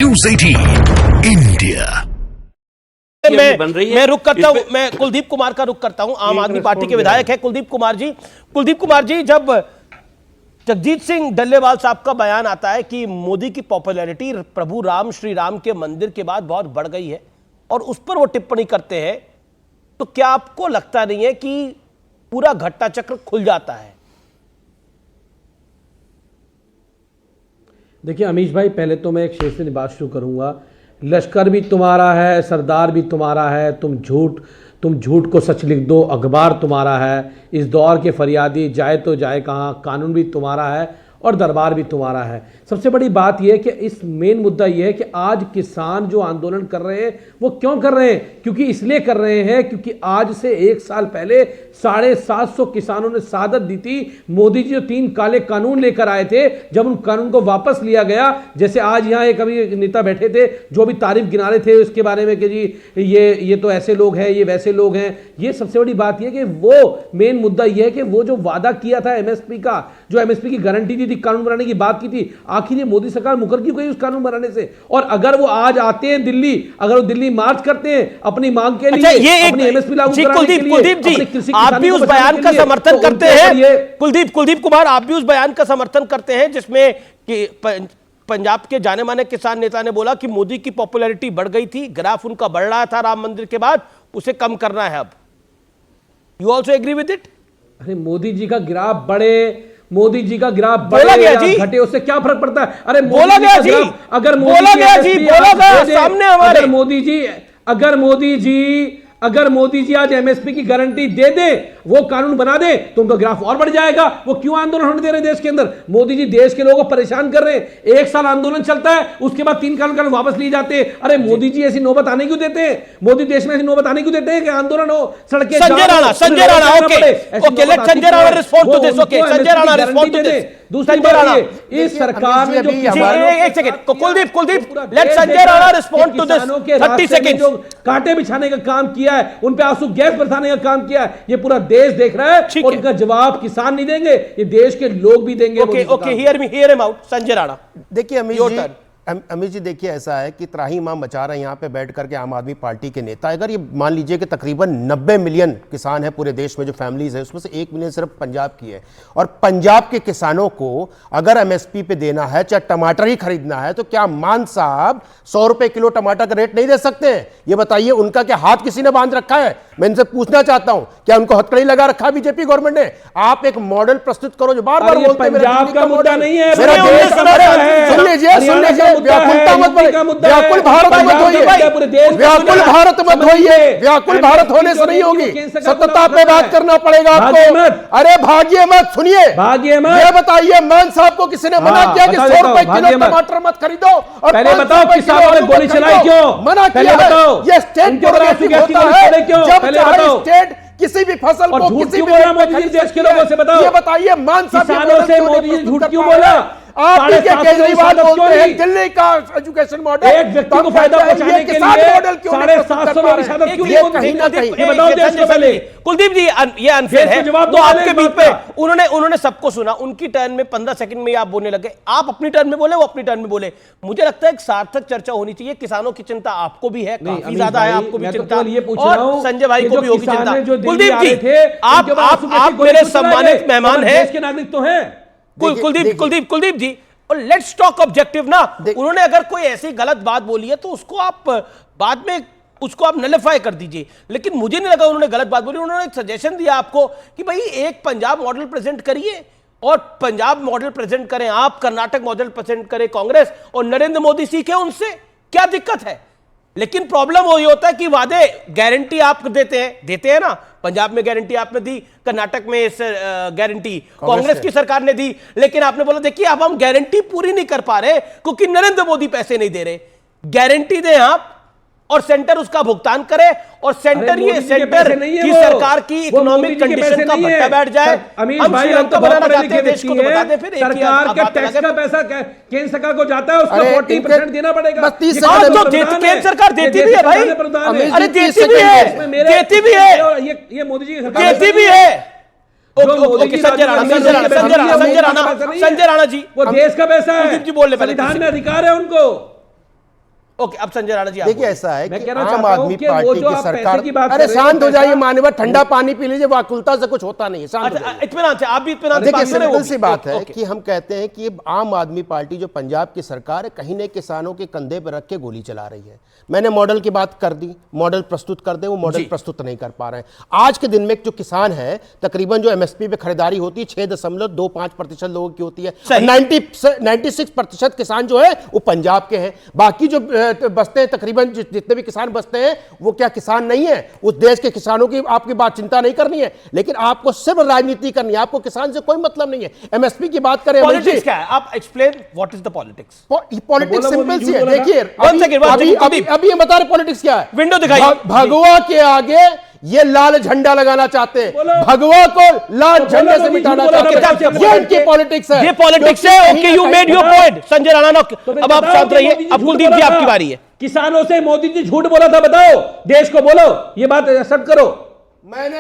News 18 India. मैं रुक करता हूं, मैं कुलदीप कुमार का रुक करता हूं। आम आदमी पार्टी के विधायक है कुलदीप कुमार जी, जब जगजीत सिंह डल्लेवाल साहब का बयान आता है कि मोदी की पॉपुलैरिटी प्रभु राम श्री राम के मंदिर के बाद बहुत बढ़ गई है और उस पर वो टिप्पणी करते हैं, तो क्या आपको लगता नहीं है कि पूरा घट्टा चक्र खुल जाता है? देखिए अमीश भाई, पहले तो मैं एक शेर से बात शुरू करूंगा। लश्कर भी तुम्हारा है, सरदार भी तुम्हारा है, तुम झूठ को सच लिख दो, अखबार तुम्हारा है। इस दौर के फरियादी जाए तो जाए कहाँ, कानून भी तुम्हारा है और दरबार भी तुम्हारा है। सबसे बड़ी बात यह है कि इस मेन मुद्दा यह है कि आज किसान जो आंदोलन कर रहे हैं वो क्यों कर रहे हैं? क्योंकि इसलिए कर रहे हैं क्योंकि आज से 1 साल पहले 750 किसानों ने शहादत दी थी। मोदी जी जो 3 काले कानून लेकर आए थे, जब उन कानून को वापस लिया गया, जैसे आज यहां एक अभी नेता बैठे थे जो भी तारीफ गिना रहे थे उसके बारे में कि जी ये तो ऐसे लोग हैं, ये वैसे लोग हैं। ये सबसे बड़ी बात यह कि वो मेन मुद्दा यह है कि वो जो वादा किया था एमएसपी का, जो एमएसपी की गारंटी दी थी, कानून बनाने की बात की थी, आखिर ये मोदी सरकार मुकर क्यों गई उस कानून बनाने से? और अगर वो आज आते हैं दिल्ली, अगर वो दिल्ली मार्च करते हैं अपनी मांग के लिए, ये अपनी एमएसपी लागू कराने के लिए, कुलदीप जी, आप भी उस बयान का समर्थन करते हैं। कुलदीप कुमार, आप भी उस बयान का समर्थन करते हैं जिसमें कि पंजाब के जाने माने किसान नेता ने बोला कि मोदी की पॉपुलैरिटी बढ़ गई थी, ग्राफ उनका बढ़ रहा था राम मंदिर के बाद, उसे कम करना है अब। You also agree with it? अरे मोदी जी का ग्राफ बढ़े, मोदी जी का ग्राफ बढ़े या घटे, उससे क्या फर्क पड़ता है? अरे बोला गया जी, अगर बोला गया सामने हमारे, अगर मोदी जी आज एमएसपी की गारंटी दे दे, वो कानून बना दे, तो उनका ग्राफ और बढ़ जाएगा। वो क्यों आंदोलन होने दे रहे हैं देश के अंदर? मोदी जी देश के लोगों को परेशान कर रहे हैं। 1 साल आंदोलन चलता है, उसके बाद 3 कानून वापस लिए जाते हैं। अरे मोदी जी ऐसी नौबत आने क्यों देते हैं? मोदी देश में ऐसी नौबत आने क्यों देते हैं कि आंदोलन हो, सड़कें? Sanjay Rana, okay, let Sanjay Rana respond to this. Okay, Sanjay Rana respond to this. दूसरी बात, इस सरकार ने जो एक second, Kuldeep, let Sanjay Rana respond to this. 30 second. जो कांटे बिछाने का काम किया है, उन पे आंसू गैस बरसाने का काम किया है, ये पूरा देश देख रहा है और इनका जवाब किसान नहीं देंगे, ये देश के लोग भी देंगे। Okay, hear him out. Sanjay Rana, देखिए अमित जी, देखिए ऐसा है कि त्राहिमाम मचा रहे हैं यहाँ पे बैठ करके आम आदमी पार्टी के नेता। अगर ये मान लीजिए कि तकरीबन 90 मिलियन किसान है पूरे देश में, जो फैमिलीज है, उसमें से 1 मिलियन सिर्फ पंजाब की है, और पंजाब के किसानों को अगर एमएसपी पे देना है, चाहे टमाटर ही खरीदना है, तो क्या मान साहब 100 रुपए किलो टमाटर का रेट नहीं दे सकते हैं? ये बताइए, उनका क्या हाथ किसी ने बांध रखा है? मैं इनसे पूछना चाहता हूं, क्या उनको हथकड़ी लगा रखा है बीजेपी गवर्नमेंट ने? आप एक मॉडल प्रस्तुत करो जो बार बार बोलते हैं पंजाब का मुद्दा नहीं है, सुन लीजिए, व्याकुलता मत व्याकुल भारत मत होइए, व्याकुल भारत मत होइए, व्याकुल भारत होने से नहीं होगी, सतता पे बात करना पड़ेगा आपको। अरे भागिए मत, सुनिए, भागिए मत। ये बताइए, मान साहब को किसी ने मना किया कि 100 रुपए किलो टमाटर मत खरीदो? और पहले बताओ किसानों ने गोली चलाई क्यों? मना किया है? ये स्टेट प्रोग्रेसिव होता है, जब चाहे स्टेट किसी भी फसल को किसी भी देश के लोगों से बताओ। ये बताइए, मान साहब किसानों से मोदी जी झूठ क्यों बोला? आप केजरीवाल बोलते हैं दिल्ली का एजुकेशन मॉडल, एक व्यक्ति को फायदा पहुंचाने के लिए मॉडल क्यों 750 लोग शहादत क्यों ये कहीं ना कहीं? ये बताओ देश को पहले। कुलदीप जी, ये अनफेयर है। तो आपके बीच में उन्होंने सबको सुना, उनकी टर्न में 15 सेकंड में आप बोलने लगे। आप अपनी टर्न में बोले, वो अपनी टर्न में बोले। मुझे लगता है एक सार्थक चर्चा होनी चाहिए। किसानों की चिंता आपको भी है, काफी ज्यादा है, आपको भी चिंता, और संजय भाई को भी होगी चिंता। कुलदीप जी, आप मेरे सम्मानित मेहमान हैं, देश के नागरिक तो हैं। कुलदीप जी, और लेट्स टॉक ऑब्जेक्टिव ना। उन्होंने अगर कोई ऐसी गलत बात बोली है तो उसको आप बाद में उसको आप नलिफाई कर दीजिए, लेकिन मुझे नहीं लगा उन्होंने गलत बात बोली। उन्होंने एक सजेशन दिया आपको कि भाई एक पंजाब मॉडल प्रेजेंट करिए, और पंजाब मॉडल प्रेजेंट करें आप, कर्नाटक मॉडल प्रेजेंट करें कांग्रेस, और नरेंद्र मोदी सीखे उनसे, क्या दिक्कत है? लेकिन प्रॉब्लम वही होता है कि वादे गारंटी आप देते हैं ना। पंजाब में गारंटी आपने दी, कर्नाटक में इस गारंटी कांग्रेस की सरकार ने दी, लेकिन आपने बोला देखिए अब हम गारंटी पूरी नहीं कर पा रहे क्योंकि नरेंद्र मोदी पैसे नहीं दे रहे। गारंटी दें आप और सेंटर उसका भुगतान करे, और सेंटर ये सेंटर की सरकार की इकोनॉमिक कंडीशन का भट्टा बैठ जाए। अमीश भाई, हम तो बनाना चाहते हैं देश को, तो बता दें फिर। सरकार के टैक्स का पैसा केंद्र सरकार को जाता है, उसका 40% देना पड़ेगा। केंद्र सरकार देती भी है भाई, अरे देती भी है, ये मोदी जी देती भी है। संजय राणा जी, वो देश का पैसा है, जी बोलने, संविधान में अधिकार है उनको। ओके, अब संजय राणा जी आप देखिए बोलिए। ऐसा है मैं कि कहना आम चाहता हूं आदमी कि वो पार्टी जो की आप पैसे सरकार, की बात अरे कर रहे हैं, शांत हो जाइए पैसा- मान्यवर, ठंडा पानी पी लीजिए, वाकुलता से कुछ होता नहीं है, शांत हो अच्छा, जाइए। इत्मीनान से आप भी इत्मीनान से देखिए बात करें, सिंपल ओके, सी बात है ओके। कि हम कहते हैं कि आम आदमी पार्टी जो पंजाब की सरकार है कहीं ने किसानों के कंधे पर रख के गोली चला रही है। मैंने मॉडल की बात कर दी, मॉडल प्रस्तुत कर दे, वो मॉडल प्रस्तुत नहीं कर पा रहे हैं। आज के दिन में जो किसान है, तकरीबन जो एमएसपी पे खरीदारी होती है 6.25% लोगों की होती है, 96% किसान जो है वो पंजाब के हैं। बाकी जो बसते हैं, तकरीबन जितने भी किसान बसते हैं वो क्या किसान नहीं है? उस देश के किसानों की आपकी बात चिंता नहीं करनी है, लेकिन आपको सिर्फ राजनीति करनी है, आपको किसान से कोई मतलब नहीं है। एमएसपी की बात करें, पॉलिटिक्स क्या है? आप explain what is the politics. Politics simple सी है। बोला ना? देखिए One second, अभी ये बता रहे पॉलिटिक्स क्या है। विंडो दिखाइए। भगवा के आगे ये लाल झंडा लगाना चाहते हैं, बोलो। भगवा को लाल झंडे से मिटाना बोलो, चाहते हैं। बोलो, ये इनकी पॉलिटिक्स है, ये पॉलिटिक्स है। क्योंकि ओके, कहीं यू ना मेड कहीं योर पॉइंट संजय राणा। तो फिर अब आप बताओ शांत कि रहिए। मोदी जी अब झूठ कुलदीप जी बोला आपकी था। बारी है। किसानों से मोदी जी झूठ बोला था, बताओ देश को, बोलो ये बात एक्सेप्ट करो। मैंने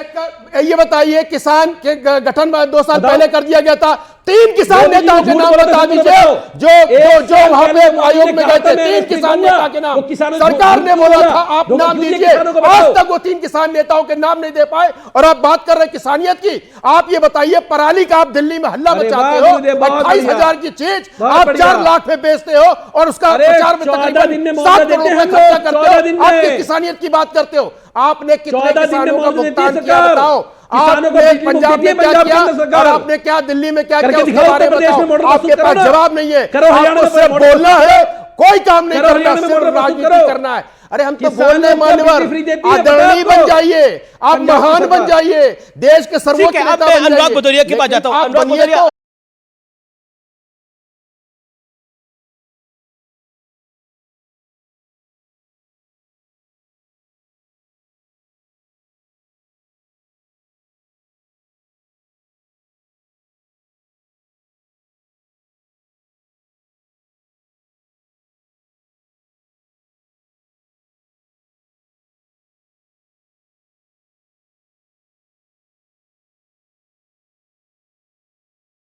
ये बताइए, किसान के गठन 2 साल बताओ। पहले कर दिया गया था। 3 किसान मोदी जी नेताओं के झूठ नाम बोला बता था, दीजिए जो एक जो साल वहां पहले पे मोदी आयोग ने में कहा गए था थे। मैं 3 एमएसपी किसान दूंगा। नेता के नाम वो किसानों को सरकार ने झूठ बोला बोला। था, आप जो नाम क्यों दिए दीजिए। किसानों को आज बताओ। तक वो 3 किसान नेताओं के नाम नहीं दे पाए, और आप बात कर रहे हैं किसानियत की। आप ये बताइए, पराली का आप दिल्ली में हल्ला अरे मचाते वाह, हो, मुझे बहुत 28,000 की चीज बहुत आप बढ़िया। 4 लाख में बेचते हो, और उसका अरे प्रचार में 14 दिन में तकरीबन मुआवजा 7 करोड़ देते हैं रुपए हम खर्चा लोग, करते 14 हो। दिन आप में। किसानियत की बात करते हो। आपने कितने 14 दिन में किसानों का मुआवजा देती है भुगतान किया सरकार। बताओ। किसानों को आपने बिजली पंजाब मुफ्त देती में है क्या पंजाब के किया अंदर सरकार। और आपने क्या दिल्ली में क्या करके किया, उसके दिखाओ, बारे में उत्तर प्रदेश में बताओ। मॉडल आपके प्रस्तुत पास करो ना। जवाब नहीं है। करो, हरियाणा आपको में सिर्फ मॉडल बोलना है, कोई काम नहीं करो, करना, हरियाणा में सिर्फ मॉडल प्रस्तुत राजनीति करो। करना है। अरे हम तो किसानों बोलने को मान्यवर, बिजली फ्री देती है, आदरणीय बताओ बन तो। जाइए, आप पंजाब की महान बन सरकार। जाइए, देश के सर्वोच्च ठीक है, अब नेता मैं बन अनुराग जाइए। भदौरिया की बात लेकिन जाता हूं। आप अनुराग बनिए भदौरिया, तो